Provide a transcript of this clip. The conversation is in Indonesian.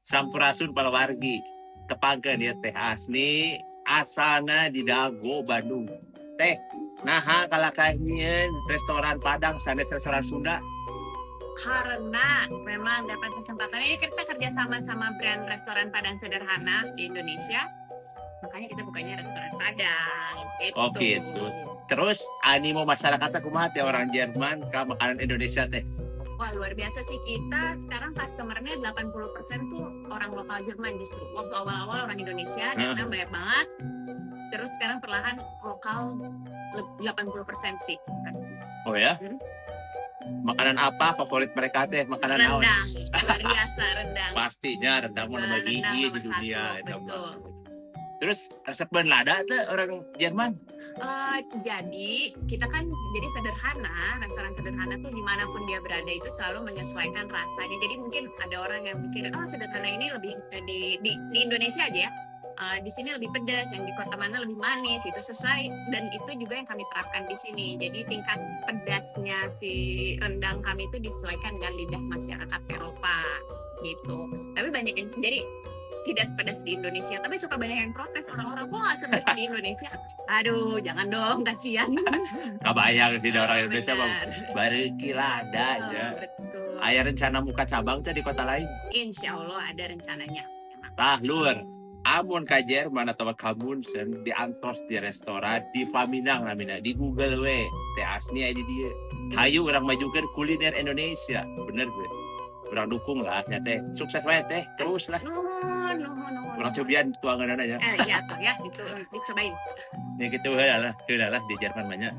Sampurasun palawargi. Tepangkeun ieu teh asli asalna di Dago, Bandung. Teh, naha kalakahnyieun restoran Padang sanes restoran Sunda? Karena memang dapat kesempatan ini kita kerjasama sama brand restoran Padang sederhana di Indonesia, makanya kita bukanya restoran Padang gitu. Oh gitu. Terus animo masyarakatnya kumaha teh orang Jerman ke makanan Indonesia teh? Wah luar biasa sih, kita sekarang customer-nya 80% tuh orang lokal Jerman justru. Waktu awal-awal orang Indonesia datang banyak banget. Terus sekarang perlahan lokal 80% sih. Oh ya? Makanan apa favorit mereka teh? Makanan naon? Rendang, luar biasa rendang. Pastinya rendang mah nomor Rendang gigi nomor di dunia satu, eta mah. betul. Terus resep beun lada teh orang Jerman? Jadi kita kan jadi sederhana, restoran sederhana tuh dimanapun dia berada itu selalu menyesuaikan rasanya. Jadi mungkin ada orang yang mikir, oh sederhana ini lebih di Indonesia aja ya. Di sini lebih pedas, yang di kota mana lebih manis, itu sesuai, dan itu juga yang kami terapkan di sini. Jadi tingkat pedasnya si rendang kami itu disesuaikan dengan lidah masyarakat Eropa gitu. Tapi banyak yang jadi tidak sepedas di Indonesia, tapi suka banyak yang protes orang-orang kok nggak sepedas di Indonesia. Aduh, jangan dong, kasihan. Kabayang sih orang Indonesia mah Benar. bareuki lada aja. Betul. Aya rencana buka cabang teh di kota lain? Insya Allah ada rencananya. Tah luar. Amun ka Jerman atau ka Munchen diantos di restoran di Faminang namina di Google we teh asli aya di dieu. Hayu urang majukeun kuliner Indonesia. Bener gue. Urang dukung lah nya teh. Sukses wae teh. Terus lah. Nuhun. Urang cobian tuangan aja. Iya tuh ya, itu dicobain. Ya gitu lah di Jerman banyak.